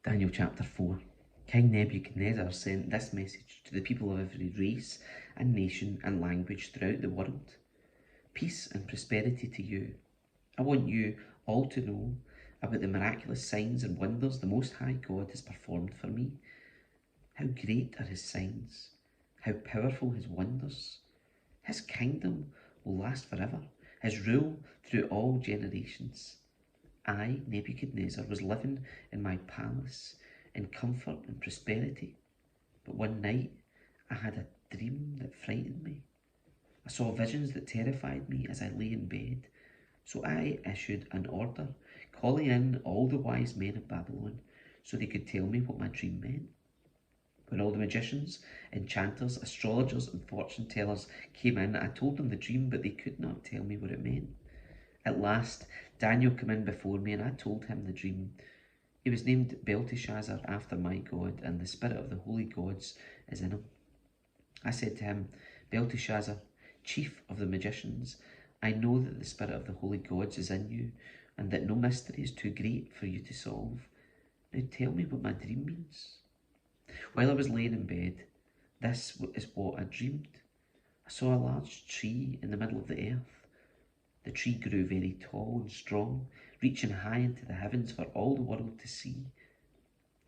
Daniel chapter 4. King Nebuchadnezzar sent this message to the people of every race and nation and language throughout the world. Peace and prosperity to you. I want you all to know about the miraculous signs and wonders the Most High God has performed for me. How great are his signs, how powerful his wonders. His kingdom will last forever, his rule through all generations. I, Nebuchadnezzar, was living in my palace in comfort and prosperity. But one night I had a dream that frightened me. I saw visions that terrified me as I lay in bed. So I issued an order calling in all the wise men of Babylon so they could tell me what my dream meant. When all the magicians, enchanters, astrologers and fortune tellers came in, I told them the dream, but they could not tell me what it meant. At last, Daniel came in before me, and I told him the dream. He was named Belteshazzar after my God, and the spirit of the holy gods is in him. I said to him, Belteshazzar, chief of the magicians, I know that the spirit of the holy gods is in you, and that no mystery is too great for you to solve. Now tell me what my dream means. While I was laying in bed, this is what I dreamed. I saw a large tree in the middle of the earth. The tree grew very tall and strong, reaching high into the heavens for all the world to see.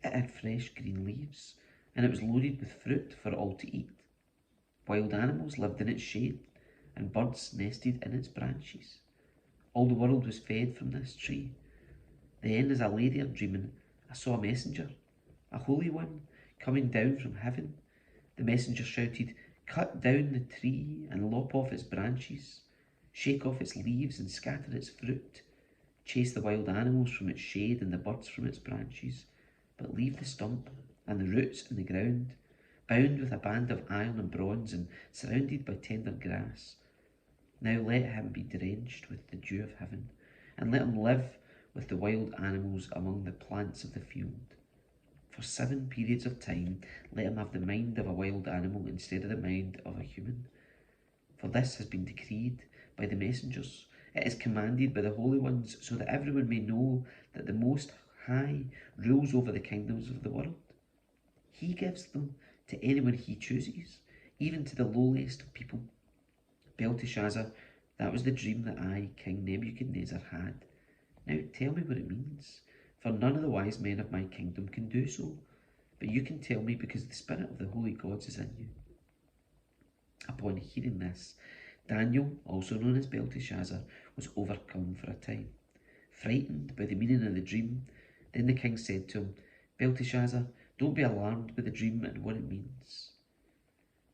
It had fresh green leaves, and it was loaded with fruit for all to eat. Wild animals lived in its shade, and birds nested in its branches. All the world was fed from this tree. Then, as I lay there dreaming, I saw a messenger, a holy one, coming down from heaven. The messenger shouted, Cut down the tree and lop off its branches. Shake off its leaves and scatter its fruit. Chase the wild animals from its shade and the birds from its branches. But leave the stump and the roots in the ground, bound with a band of iron and bronze and surrounded by tender grass. Now let him be drenched with the dew of heaven, and let him live with the wild animals among the plants of the field. For 7 periods of time, let him have the mind of a wild animal instead of the mind of a human. For this has been decreed by the messengers. It is commanded by the holy ones, so that everyone may know that the Most High rules over the kingdoms of the world. He gives them to anyone he chooses, even to the lowliest of people. Belteshazzar, that was the dream that I, King Nebuchadnezzar, had. Now tell me what it means, for none of the wise men of my kingdom can do so, but you can tell me because the spirit of the holy gods is in you. Upon hearing this, Daniel, also known as Belteshazzar, was overcome for a time, frightened by the meaning of the dream. Then the king said to him, Belteshazzar, don't be alarmed by the dream and what it means.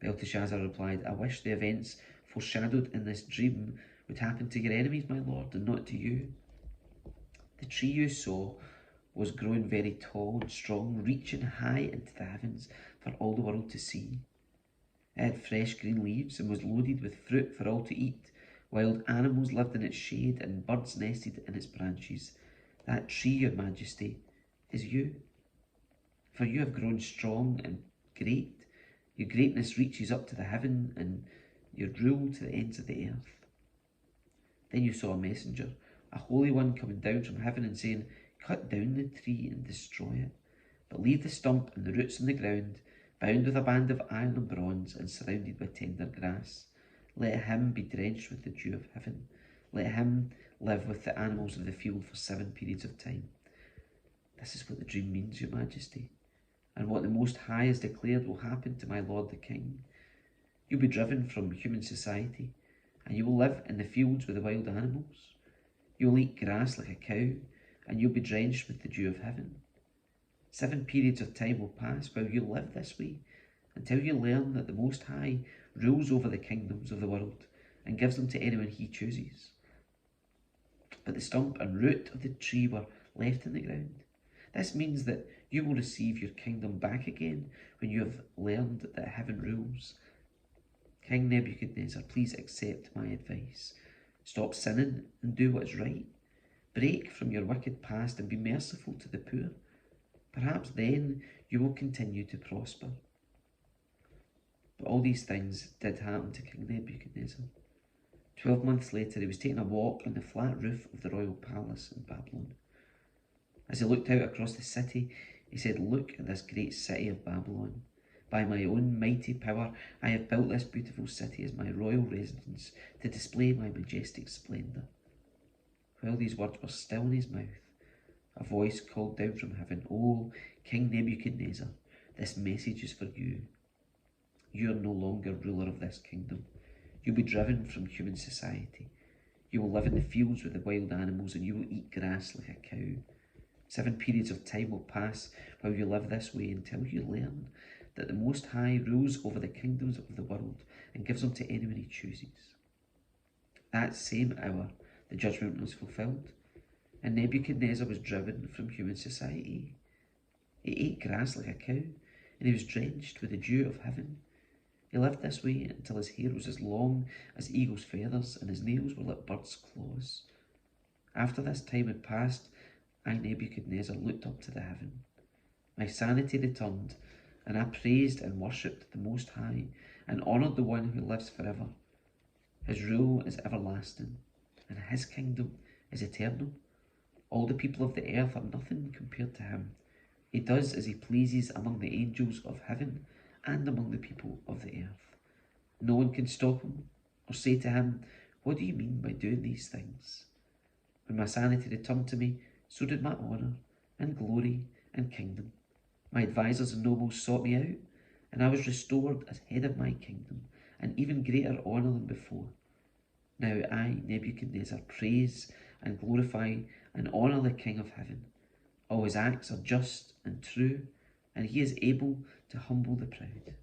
Belteshazzar replied, I wish the events foreshadowed in this dream would happen to your enemies, my lord, and not to you. The tree you saw was growing very tall and strong, reaching high into the heavens for all the world to see. It had fresh green leaves and was loaded with fruit for all to eat. Wild animals lived in its shade and birds nested in its branches. That tree, your majesty, is you. For you have grown strong and great. Your greatness reaches up to the heaven and your rule to the ends of the earth. Then you saw a messenger, a holy one coming down from heaven and saying, Cut down the tree and destroy it, but leave the stump and the roots in the ground, bound with a band of iron and bronze and surrounded by tender grass. Let him be drenched with the dew of heaven. Let him live with the animals of the field for 7 periods of time. This is what the dream means, your majesty, and what the Most High has declared will happen to my lord the king. You'll be driven from human society, and you will live in the fields with the wild animals. You will eat grass like a cow, and you'll be drenched with the dew of heaven. 7 periods of time will pass while you live this way, until you learn that the Most High rules over the kingdoms of the world and gives them to anyone he chooses. But the stump and root of the tree were left in the ground. This means that you will receive your kingdom back again when you have learned that heaven rules. King Nebuchadnezzar, please accept my advice. Stop sinning and do what is right. Break from your wicked past and be merciful to the poor. Perhaps then you will continue to prosper. But all these things did happen to King Nebuchadnezzar. 12 months later, he was taking a walk on the flat roof of the royal palace in Babylon. As he looked out across the city, He said, "Look at this great city of Babylon. By my own mighty power, I have built this beautiful city as my royal residence to display my majestic splendour." While these words were still in his mouth, a voice called down from heaven, "O King Nebuchadnezzar, this message is for you. You are no longer ruler of this kingdom. You'll be driven from human society. You will live in the fields with the wild animals, and you will eat grass like a cow. 7 periods of time will pass while you live this way until you learn that the Most High rules over the kingdoms of the world and gives them to anyone he chooses." That same hour, the judgment was fulfilled, and Nebuchadnezzar was driven from human society. He ate grass like a cow, and he was drenched with the dew of heaven. He lived this way until his hair was as long as eagle's feathers, and his nails were like birds' claws. After this time had passed, I, Nebuchadnezzar, looked up to the heaven. My sanity returned, and I praised and worshipped the Most High, and honoured the one who lives forever. His rule is everlasting, and his kingdom is eternal. All the people of the earth are nothing compared to him. He does as he pleases among the angels of heaven and among the people of the earth. No one can stop him or say to him, "What do you mean by doing these things?" When my sanity returned to me, so did my honour and glory and kingdom. My advisers and nobles sought me out, and I was restored as head of my kingdom, and even greater honour than before. Now I, Nebuchadnezzar, praise and glorify and honour the King of heaven. All his acts are just and true, and he is able to humble the proud.